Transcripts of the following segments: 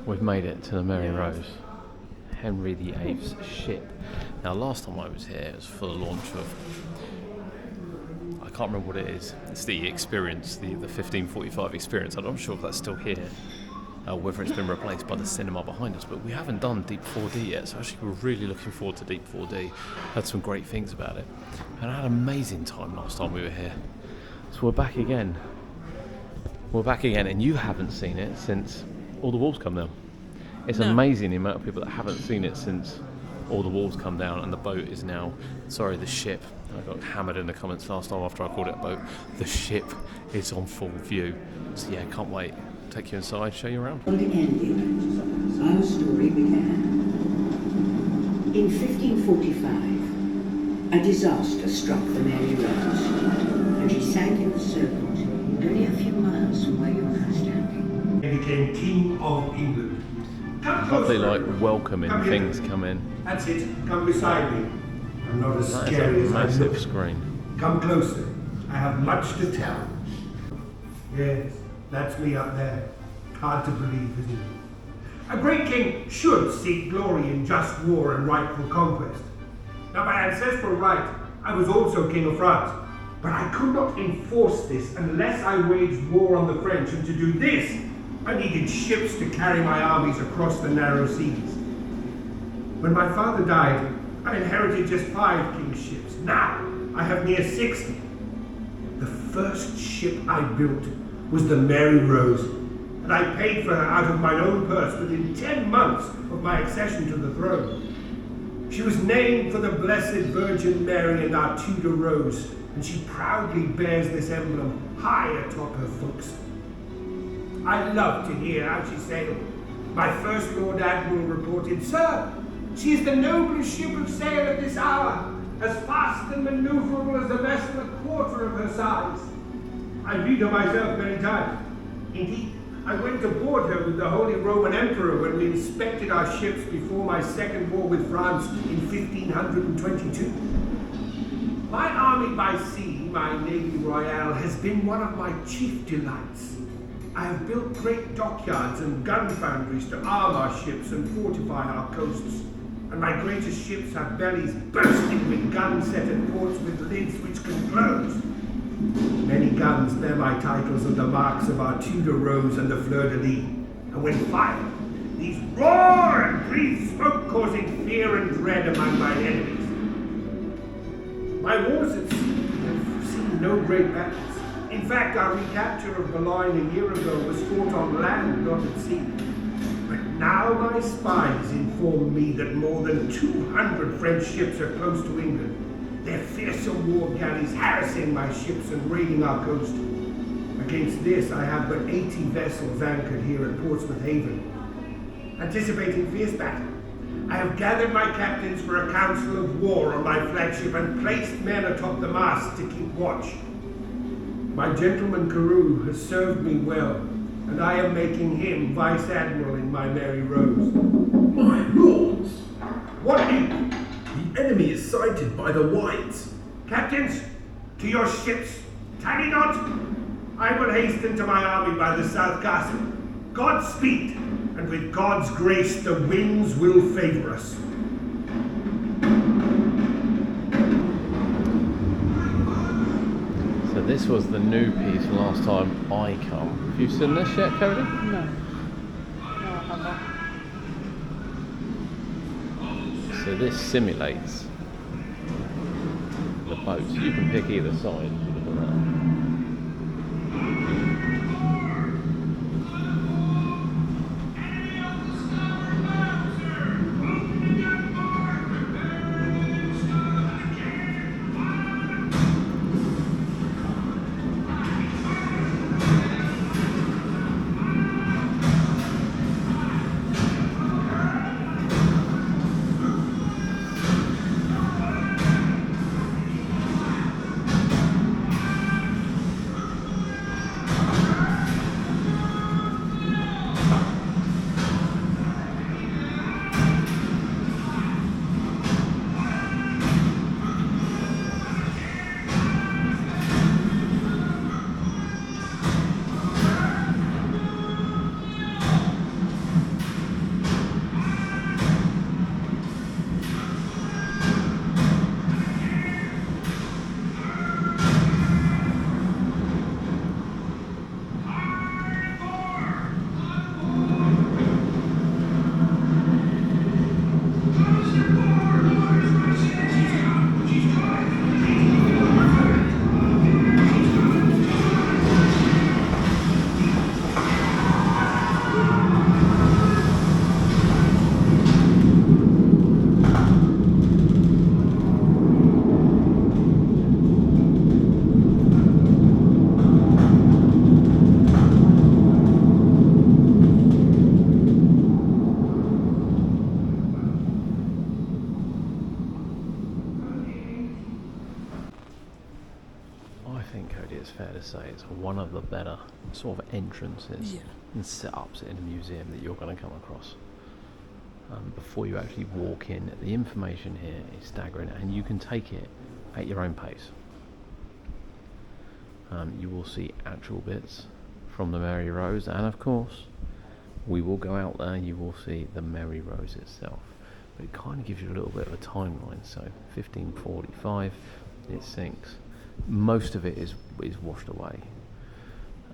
We've made it to the Mary Rose, Henry VIII's ship. Now, last time I was here, it was for the launch of, I can't remember what it is. It's the experience, the 1545 experience. I'm not sure if that's still here, whether it's been replaced by the cinema behind us, but we haven't done Deep 4D yet, so actually we're really looking forward to Deep 4D. Heard some great things about it, and I had an amazing time last time we were here. So we're back again. And you haven't seen it since all the walls come down. It's amazing the amount of people that haven't seen it since all the walls come down, and the boat is now, the ship, I got hammered in the comments last time after I called it a boat, the ship is on full view. So yeah, can't wait. Take you inside, show you around. Well, it ended. Our story began. In 1545, a disaster struck the Mary Rose, and she sank in the Solent, only a few miles from where you're now standing. He became King of England. Lovely, welcoming things come in. That's it. Come beside me. I'm not as scary as I look. Massive screen. Come closer. I have much to tell. Yes, that's me up there. Hard to believe, isn't it? A great king should seek glory in just war and rightful conquest. Now, by ancestral right, I was also king of France, but I could not enforce this unless I waged war on the French, and to do this, I needed ships to carry my armies across the narrow seas. When my father died, I inherited just 5 king's ships. Now, I have near 60. The first ship I built was the Mary Rose, and I paid for her out of my own purse within 10 months of my accession to the throne. She was named for the Blessed Virgin Mary and our Tudor rose, and she proudly bears this emblem high atop her forecastle. I love to hear how she sailed. My first Lord Admiral reported, "Sir, she is the noblest ship of sail at this hour, as fast and maneuverable as a vessel a quarter of her size." I viewed her myself many times. Indeed, I went aboard her with the Holy Roman Emperor when we inspected our ships before my second war with France in 1522. My army by sea, my Navy Royale, has been one of my chief delights. I have built great dockyards and gun foundries to arm our ships and fortify our coasts, and my greatest ships have bellies bursting with guns set at ports with lids which can close. Many guns bear my titles and the marks of our Tudor rose and the fleur-de-lis, and when fired, these roar and breathe smoke, causing fear and dread among my enemies. My wars at sea have seen no great battles. In fact, our recapture of Boulogne a year ago was fought on land, not at sea. But now my spies inform me that more than 200 French ships are close to England, their fearsome war galleys harassing my ships and raiding our coast. Against this, I have but 80 vessels anchored here at Portsmouth Haven. Anticipating fierce battle, I have gathered my captains for a council of war on my flagship and placed men atop the mast to keep watch. My gentleman Carew has served me well, and I am making him Vice Admiral in my Mary Rose. My lords! What need? The enemy is sighted by the whites. Captains, to your ships. Tarry not. I will hasten to my army by the south castle. Godspeed, and with God's grace the winds will favor us. So this was the new piece last time I come. Have you seen this yet, Cody? No. No, I haven't. So this simulates the boats. You can pick either side if you look at that. it's one of the better sort of entrances and setups in a museum that you're going to come across. Before you actually walk in, the information here is staggering, and you can take it at your own pace. You will see actual bits from the Mary Rose, and of course we will go out there, you will see the Mary Rose itself, but it kind of gives you a little bit of a timeline. So 1545 it sinks, most of it is washed away,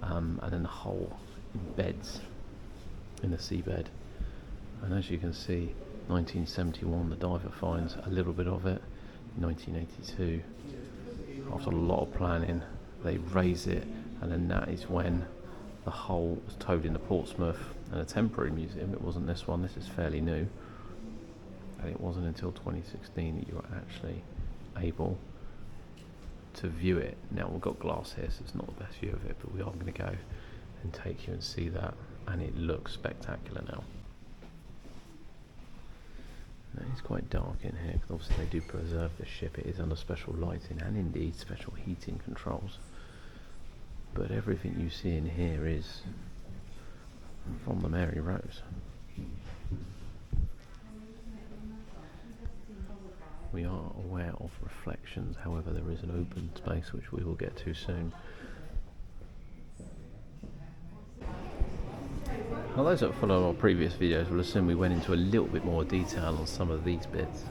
and then the hull embeds in the seabed, and as you can see, 1971 the diver finds a little bit of it. 1982, after a lot of planning, they raise it, and then that is when the hull was towed into Portsmouth and a temporary museum. It wasn't this one, this is fairly new, and it wasn't until 2016 that you were actually able to view it. Now we've got glass here, so it's not the best view of it, but we are going to go and take you and see that, and it looks spectacular now. Now, it's quite dark in here because obviously they do preserve the ship. It is under special lighting and indeed special heating controls, but everything you see in here is from the Mary Rose. We are aware of reflections, however there is an open space which we will get to soon. Now, those that follow our previous videos will assume we went into a little bit more detail on some of these bits,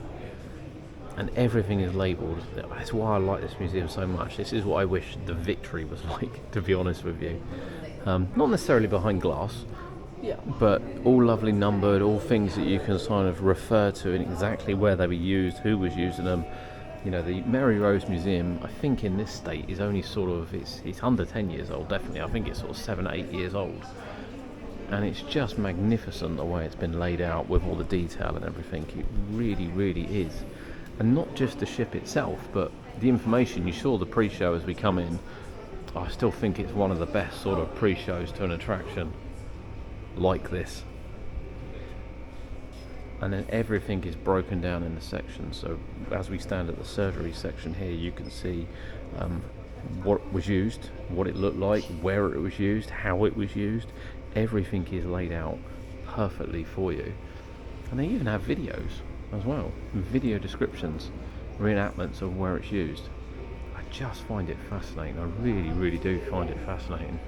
and everything is labelled. That's why I like this museum so much. This is what I wish the Victory was like, to be honest with you. Not necessarily behind glass, but all lovely numbered, all things that you can sort of refer to and exactly where they were used, who was using them. You know, the Mary Rose Museum, I think in this state is only sort of, it's under 10 years old, definitely. I think it's sort of 7, 8 years old. And it's just magnificent the way it's been laid out with all the detail and everything. It really, really is. And not just the ship itself, but the information. You saw the pre-show as we come in. I still think it's one of the best sort of pre-shows to an attraction like this. And then everything is broken down in the sections. So as we stand at the surgery section here, you can see what was used, what it looked like, where it was used, how it was used. Everything is laid out perfectly for you, and they even have videos as well, video descriptions, reenactments of where it's used. I just find it fascinating. I really, really do find it fascinating.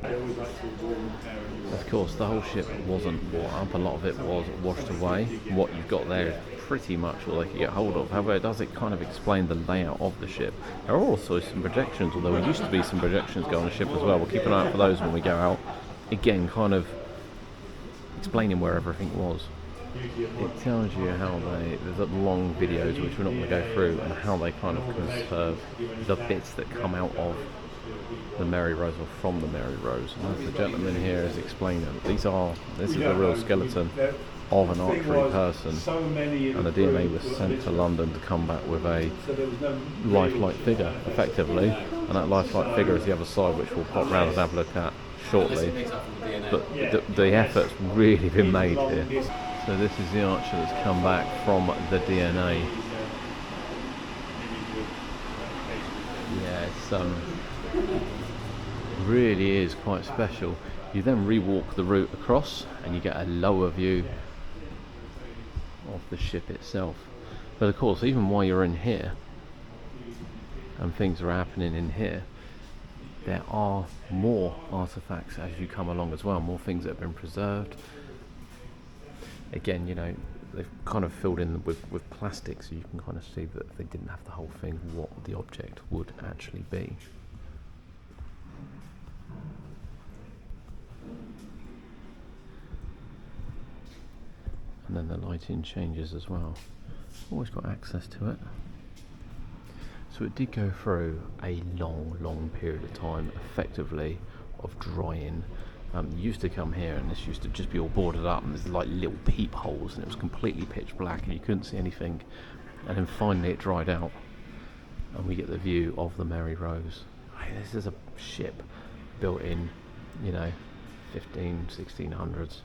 Of course, the whole ship wasn't brought up. A lot of it was washed away. What you've got there is pretty much all they could get hold of. However, it kind of explain the layout of the ship. There are also some projections, although there used to be some projections go on the ship as well. We'll keep an eye out for those when we go out. Again, kind of explaining where everything was. It tells you how there's long videos which we're not going to go through, and how they kind of conserve the bits that come out of the Mary Rose or from the Mary Rose. And as the gentleman here has explained them, this is a real skeleton of an archery person, and the DNA was sent to London to come back with a lifelike figure, effectively, and that lifelike figure is the other side, which we'll pop round and have a look at shortly. But the effort's really been made here. So this is the archer that's come back from the DNA. Yeah, it's really is quite special. You then rewalk the route across and you get a lower view of the ship itself. But of course, even while you're in here and things are happening in here, there are more artifacts as you come along as well, more things that have been preserved. Again, you know, they've kind of filled in with plastic, so you can kind of see that if they didn't have the whole thing, what the object would actually be. And then the lighting changes as well. Always got access to it. So it did go through a long period of time, effectively, of drying. You used to come here and this used to just be all boarded up, and there's like little peepholes, and it was completely pitch black and you couldn't see anything. And then finally it dried out and we get the view of the Mary Rose. This is a ship built in, you know, 1600s.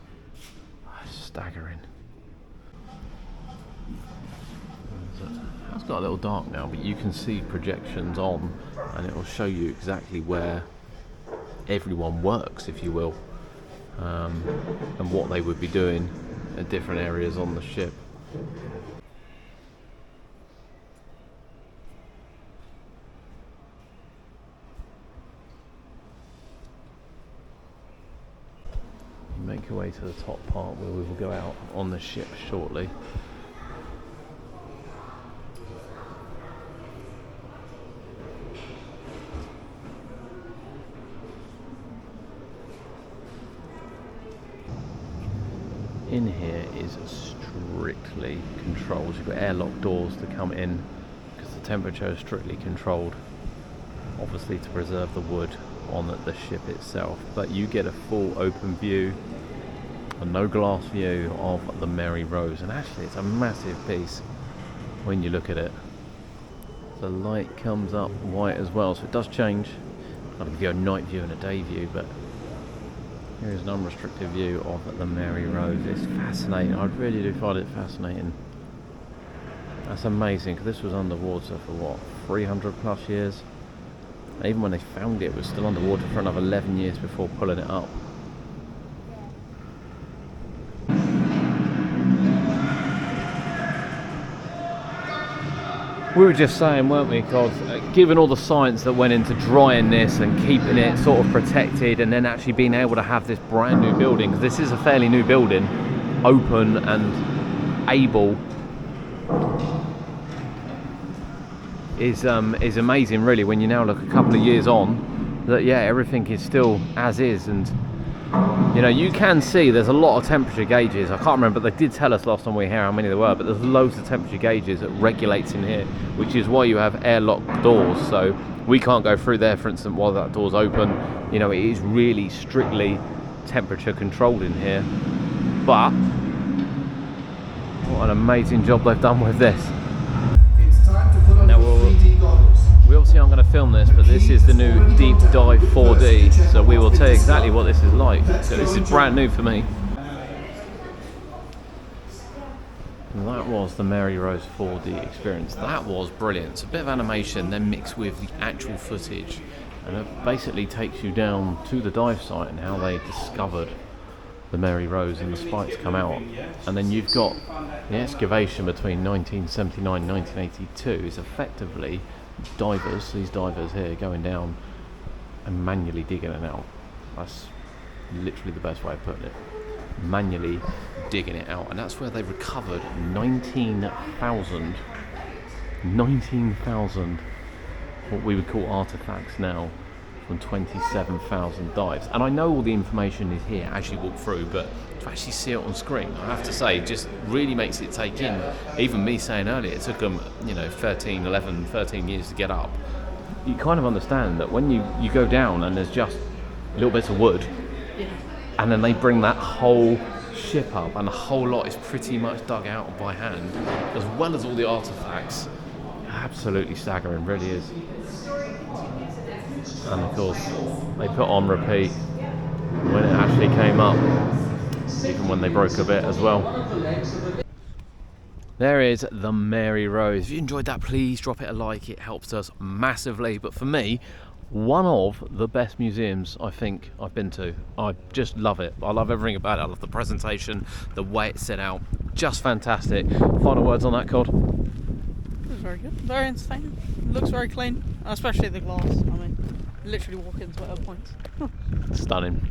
Staggering. It's got a little dark now, but you can see projections on, and it will show you exactly where everyone works, if you will, and what they would be doing at different areas on the ship. Make your way to the top part where we will go out on the ship shortly. In here is strictly controlled. You've got airlock doors to come in because the temperature is strictly controlled, obviously to preserve the wood on the ship itself, but you get a full open view, a no glass view of the Mary Rose, and actually it's a massive piece when you look at it. The light comes up white as well, so it does change. I'll give you a night view and a day view, but here is an unrestricted view of the Mary Rose. It's fascinating. I really do find it fascinating. That's amazing, because this was underwater for what, 300 plus years? And even when they found it, it was still underwater for another 11 years before pulling it up. We were just saying, weren't we, God, given all the science that went into drying this and keeping it sort of protected, and then actually being able to have this brand new building, because this is a fairly new building, open and able, is amazing really, when you now look a couple of years on, that yeah, everything is still as is. And you know, you can see there's a lot of temperature gauges. I can't remember, but they did tell us last time we were here how many there were, but there's loads of temperature gauges that regulates in here, which is why you have airlock doors. So we can't go through there, for instance, while that door's open. You know, it is really strictly temperature controlled in here. But what an amazing job they've done with this. It's time to put on Now the 3D goggles. we obviously aren't going to film this, but this is the new Deep Dive 4D, so we will tell you exactly what this is like. So this is brand new for me. And that was the Mary Rose 4D experience. That was brilliant. It's a bit of animation then mixed with the actual footage, and it basically takes you down to the dive site and how they discovered the Mary Rose and the spikes come out. And then you've got the excavation between 1979 and 1982 is effectively divers, these divers here, going down and manually digging it out. That's literally the best way of putting it. Manually digging it out, and that's where they recovered 19,000 what we would call artifacts now from 27,000 dives. And I know all the information is here as you walk through, but to actually see it on screen, I have to say, just really makes it take in. Even me saying earlier, it took them, you know, 13 years to get up. You kind of understand that when you go down and there's just little bits of wood, and then they bring that whole ship up, and the whole lot is pretty much dug out by hand, as well as all the artifacts. Absolutely staggering, really is. And of course, they put on repeat when it actually came up, even when they broke a bit as well. There is the Mary Rose. If you enjoyed that, please drop it a like. It helps us massively. But for me, one of the best museums I think I've been to. I just love it. I love everything about it. I love the presentation, the way it's set out. Just fantastic. Final words on that, Cod? It was very good. Very entertaining. It looks very clean, especially the glass. I mean, literally walk into it at points. Stunning.